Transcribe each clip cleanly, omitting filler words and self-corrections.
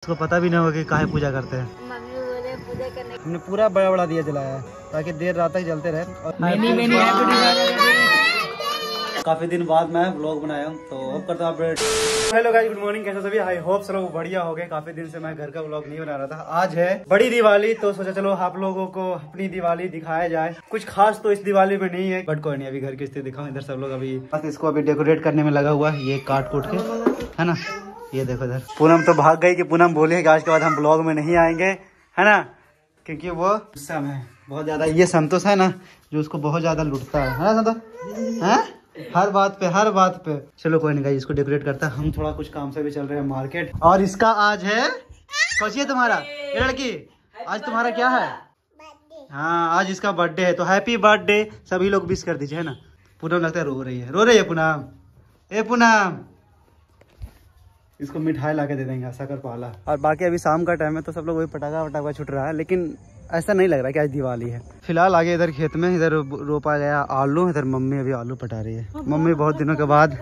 इसको पता भी नहीं होगा कि काहे पूजा करते हैं। मम्मी बोले पूजा करने। हमने पूरा बड़ा बड़ा दिया जलाया है ताकि देर रात तक जलते रहे। और काफी दिन बाद मैं व्लॉग बनाया हूँ तो होप करता हूँ update. Hello guys, good morning, कैसे सभी? आई होप सब लोग बढ़िया हो गए। काफी दिन से मैं घर का व्लॉग नहीं बना रहा था। आज है बड़ी दिवाली तो सोचा चलो आप लोगों को अपनी दिवाली दिखाया जाए। कुछ खास तो इस दिवाली में नहीं है, बट कोई नहीं, अभी घर की स्थिति दिखाऊं। इधर सब लोग अभी बस इसको अभी डेकोरेट करने में लगा हुआ है, ये काट कूट के, है ना। ये देखो इधर पूनम तो भाग गई कि पूनम बोली कि आज के बाद हम ब्लॉग में नहीं आएंगे, है ना, क्योंकि वो गुस्सा में है बहुत ज्यादा। ये संतोष है ना जो उसको बहुत ज्यादा लुटता है संतोष, है हर बात पे। चलो कोई नहीं, इसको डेकोरेट करता है। हम थोड़ा कुछ काम से भी चल रहे हैं मार्केट। और इसका आज है कौन है तुम्हारा, ये लड़की आज तुम्हारा क्या है? हाँ, आज इसका बर्थडे है तो हैप्पी बर्थडे सभी लोग विश कर दीजिए, है ना। पूनम लगता है रो रही है पूनम। ए पूनम, इसको मिठाई ला के दे देंगे शक्कर पाला। और बाकी अभी शाम का टाइम है तो सब लोग वही पटाखा वटाखा छुट रहा है, लेकिन ऐसा नहीं लग रहा कि आज दिवाली है। फिलहाल आगे इधर खेत में इधर रोपा गया आलू, इधर मम्मी अभी आलू पटा रही है। मम्मी बहुत दिनों के बाद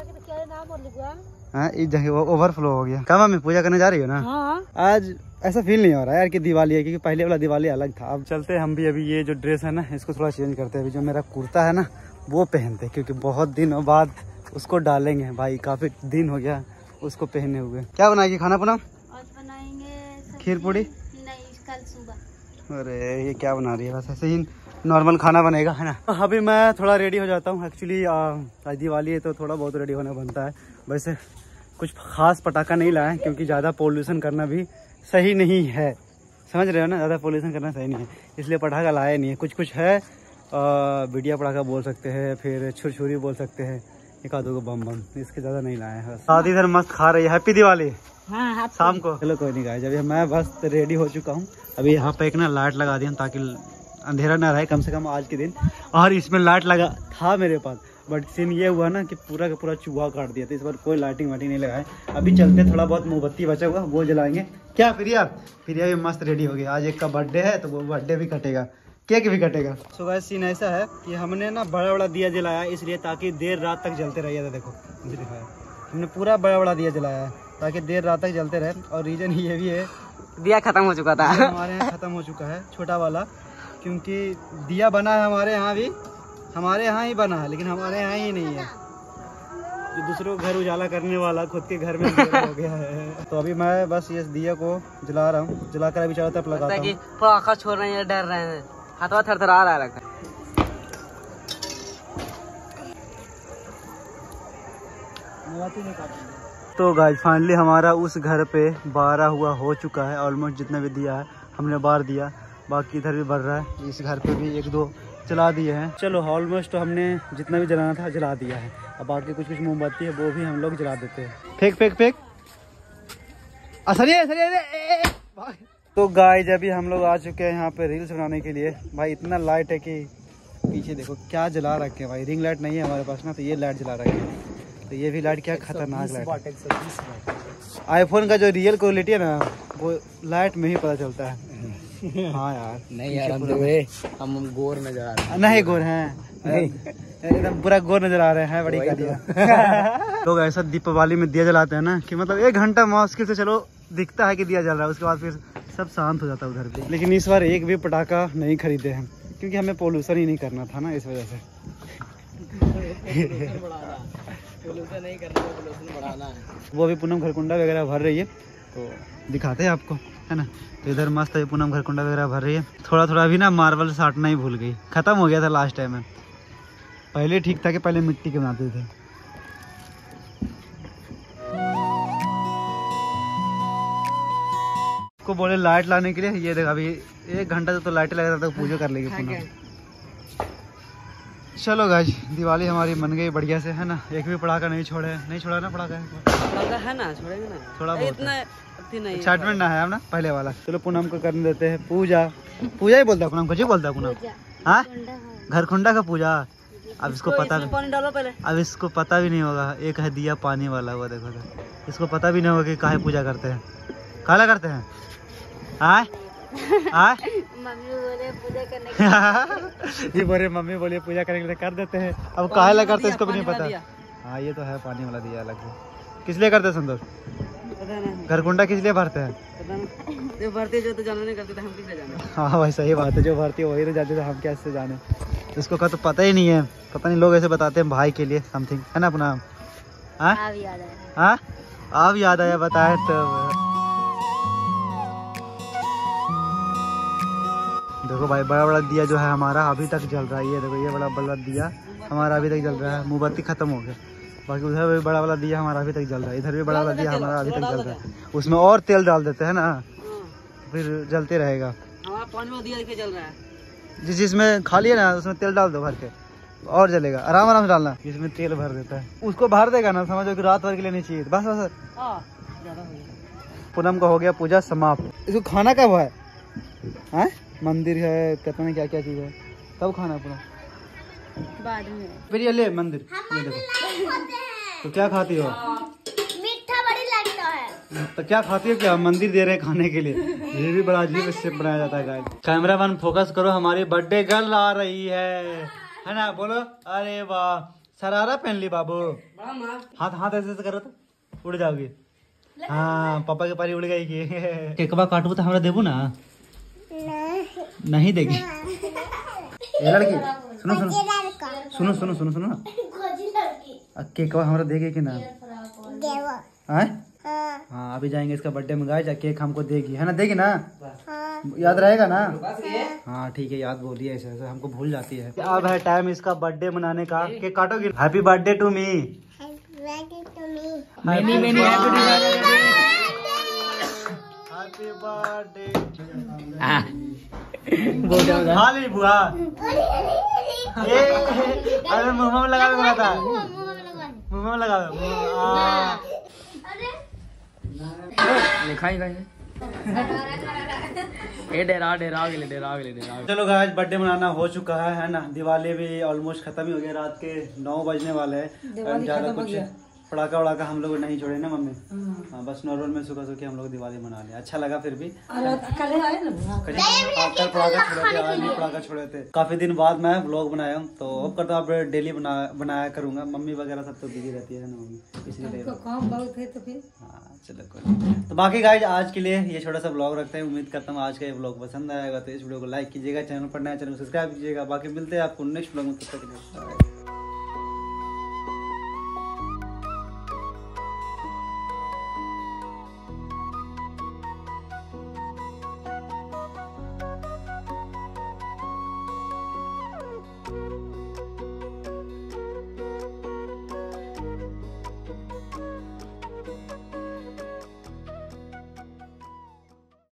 इस जगह ओवरफ्लो हो गया। क्या मम्मी पूजा करने जा रही हो ना? हाँ। आज ऐसा फील नहीं हो रहा है यार कि दिवाली है, क्योंकि पहले वाला दिवाली अलग था। अब चलते हैं हम भी, अभी ये जो ड्रेस है ना इसको थोड़ा चेंज करते हैं। अभी जो मेरा कुर्ता है ना वो पहनते हैं, क्योंकि बहुत दिनों बाद उसको डालेंगे। भाई काफी दिन हो गया उसको पहने हुए। क्या बनाएगी खाना पुनः? आज बनाएंगे खीर पूड़ी। नहीं, कल सुबह। अरे ये क्या बना रही है? बस ऐसे ही नॉर्मल खाना बनेगा, है ना। अभी मैं थोड़ा रेडी हो जाता हूँ। एक्चुअली आज दिवाली है तो थोड़ा बहुत रेडी होना बनता है। वैसे कुछ खास पटाखा नहीं लाए क्योंकि ज़्यादा पोल्यूशन करना भी सही नहीं है, समझ रहे हो ना। ज़्यादा पोल्यूशन करना सही नहीं है, इसलिए पटाखा लाया नहीं है। कुछ है, बिडिया पटाखा बोल सकते हैं, फिर छुरछुरी बोल सकते हैं, एक आधो को बम, इसके ज़्यादा नहीं लाए हैं। शादी इधर मस्त खा रही है। हैप्पी दिवाली। हाँ, शाम को। चलो कोई नहीं गाइस, अभी मैं बस रेडी हो चुका हूँ। अभी यहाँ पे एक ना लाइट लगा दी ताकि अंधेरा ना रहे कम से कम आज के दिन। और इसमें लाइट लगा था मेरे पास, बट सीन ये हुआ ना कि पूरा का पूरा चूहा काट दिया था। इस बार कोई लाइटिंग वाइटिंग नहीं लगाए। अभी चलते, थोड़ा बहुत मोमबत्ती बचा हुआ वो जलाएंगे। क्या प्रिया भी मस्त रेडी हो गई। आज एक का बर्थडे है तो वो बर्थडे भी कटेगा, केक भी कटेगा। सो गाइस सीन ऐसा है कि हमने ना बड़ा बड़ा दिया जलाया इसलिए ताकि देर रात तक जलते रहिए। था देखो मुझे दिखाया, हमने पूरा बड़ा बड़ा दिया जलाया है ताकि देर रात तक जलते रहे। और रीजन ये भी है, दिया खत्म हो चुका था हमारे यहाँ, खत्म हो चुका है छोटा वाला, क्योंकि दिया बना है हमारे यहाँ भी, हमारे यहाँ ही बना है, लेकिन हमारे यहाँ ही नहीं है। जो दूसरों को घर उजाला करने वाला खुद के घर में हो गया है। तो अभी मैं बस ये दिया को जला रहा हूँ, जलाकर अभी चारों तरफ लगाता हूँ। पटाखा छोड़ रहे हैं, डर रहे हैं, हाथवा थरथरा रहा है। तो गाइस फाइनली हमारा उस घर पे 12 हुआ हो चुका है। ऑलमोस्ट जितना भी दिया है हमने बार दिया, बाकी इधर भी बढ़ रहा है। इस घर पे भी 1-2 जला दिए हैं। चलो ऑलमोस्ट तो हमने जितना भी जलाना था जला दिया है। अब बाकी कुछ मोमबत्ती है वो भी हम लोग जला देते हैं। फेंक तो गाइस अभी हम लोग आ चुके हैं यहाँ पे रील्स बनाने के लिए। भाई इतना लाइट है कि पीछे देखो क्या जला रखे हैं भाई। रिंग लाइट नहीं है हमारे पास ना, तो ये लाइट जला रखे हैं। तो ये भी लाइट क्या खतरनाक लाइट है। आईफोन का जो रियल क्वालिटी है ना वो लाइट में ही पता चलता है। हाँ यार, नहीं यार हम गोर नजर आ रहे हैं। नहीं गोर हैं, एकदम पूरा गोर नजर आ रहे हैं। बड़ी गालियाँ। लोग ऐसा दीपावली में दिया जलाते हैं ना कि मतलब 1 घंटा मुश्किल से चलो दिखता है कि दिया जल रहा है, उसके बाद फिर सब शांत हो जाता है उधर भी। लेकिन इस बार एक भी पटाखा नहीं खरीदे हैं क्योंकि हमें पोल्यूशन ही नहीं करना था ना, इस वजह से। पोल्यूशन नहीं करना है, पोल्यूशन बढ़ाना है। वो अभी पूनम घरकुंडा वगैरह भर रही है तो दिखाते हैं आपको, है ना। तो इधर मस्त है पूनम घरकुंडा वगैरह भर रही है। थोड़ा अभी ना मार्बल साटना ही भूल गई, खत्म हो गया था लास्ट टाइम में। पहले ठीक था कि पहले मिट्टी के बनाते थे। को बोले लाइट लाने के लिए, ये देख अभी 1 घंटा तो लाइट लगा था, पूजा कर लेगी पूनम। चलो गाइस दिवाली हमारी मन गई बढ़िया से, है ना। एक भी पटाखा नहीं छोड़ा ना पटाखा है ना, छोड़ेंगे ना थोड़ा बहुत इतना एक्साइटमेंट ना है ना पहले वाला। चलो पूनम को करने देते हैं पूजा ही बोलता है पूनम को, जी बोलता है पूनम। हाँ, घरकुंडा का पूजा। अब इसको पता पानी डालो पहले। अब इसको पता भी नहीं होगा। एक है दिया पानी वाला, वो देखो तो इसको पता भी नहीं होगा कि काहे पूजा करते हैं, काला करते हैं। हाँ मम्मी बोले पूजा करने ये बोले मम्मी बोले पूजा करने के लिए कर देते हैं। अब काहे लगा करते हैं इसको भी नहीं पता। हाँ ये तो है पानी वाला दिया अलग से। किस लिए करते संतोष? घर कुंडा किस लिए भरते हैं? जो भरती जो तो जाना नहीं करते थे, हम किससे जाने? हाँ भाई सही बात है, जो भरती है वही तो जाते थे, हम कैसे जाने। इसको का तो पता ही नहीं है, पता नहीं लोग ऐसे बताते हैं भाई के लिए समथिंग, है ना अपना। हाँ अब याद आया। हाँ अब याद आया, बताए तो। देखो भाई बड़ा बड़ा दिया जो है हमारा अभी तक जल रहा है, ये देखो ये बड़ा बड़ा दिया हमारा अभी तक जल रहा है। मोमबत्ती खत्म हो गया, बाकी उधर भी बड़ा वाला दिया हमारा अभी तक जल रहा है, इधर भी बड़ा वाला दिया हमारा अभी तक जल रहा है। उसमें और तेल डाल देते हैं ना, फिर जलते रहेगा। हमारा पानी में दिया जल रहा है, जिसमें खाली है ना उसमें तेल डाल दो भर के, और जलेगा। आराम आराम से डालना, इसमें तेल भर देता है, उसको भर देगा ना, समझो कि रात भर के लिए नहीं चाहिए। बस बस पूनम का हो गया पूजा समाप्त। इसको खाना कब है? हैं? मंदिर है, पता नहीं क्या क्या चीज है, तब खाना पूरा बाद में। फिर ये ले मंदिर, ये देखो। तो क्या खाती हो? मीठा बड़ी लगता है। तो क्या खाती हो? क्या मंदिर दे रहे हैं खाने के लिए? ये भी बड़ा अजीब इससे बनाया जाता है गाइस। कैमरामैन फोकस करो, हमारी बर्थडे गर्ल आ रही है ना? बोलो अरे वाह, शरारा पहन ली बाबू। हाथ हाथ ऐसे करो तो उड़ जाओगी। हाँ पापा के पारी उड़ गई की। केकवा काटू तो हमरा देबू ना? नहीं देगी। ये लड़की सुनो सुनो सुनो सुनो सुनो सुनो, केकवा हमरा देगी कि ना? हाँ अभी जाएंगे इसका बर्थडे में गाइस, केक हमको देगी, है ना? देगी ना? याद रहेगा ना? हाँ ठीक है, याद बोलिए, ऐसे ऐसे हमको भूल जाती है। अब है टाइम इसका बर्थडे मनाने का। केक काटोगी? Happy birthday to me. Happy birthday. खाली बुआ, अरे मुँह में लगा बोला था, मुँह में लगा। लिखा ही नहीं ए डेरा डेरा के लिए डेरा के लिए डेरा। चलो गाइस बर्थडे मनाना हो चुका है ना? दिवाली भी ऑलमोस्ट खत्म ही हो गया, रात के 9 बजने वाले हैं। ज्यादा कुछ पटाखा वड़ाका हम लोग नहीं छोड़े ना मम्मी। हाँ बस नॉर्मल में सुखा सुखी हम लोग दिवाली मना लिया, अच्छा लगा। फिर भी कल पटाखा छोड़े थे, आज भी पटाखा छोड़े थे। काफी दिन बाद मैं व्लॉग बनाया हूँ, तो अब करता हूँ डेली बनाया करूंगा। मम्मी वगैरह सब तो बिजी रहती है ना मम्मी, इसलिए काम बहुत है तो फिर। हाँ चलो कोई। तो बाकी गाइज आज के लिए ये छोटा सा व्लॉग रखते हैं। उम्मीद करता हूँ आज का ये व्लॉग पसंद आएगा, तो इस वीडियो को लाइक कीजिएगा, चैनल पर नया चैनल सब्सक्राइब कीजिएगा। बाकी मिलते हैं आपको नेक्स्ट व्लॉग में, तब तक के लिए।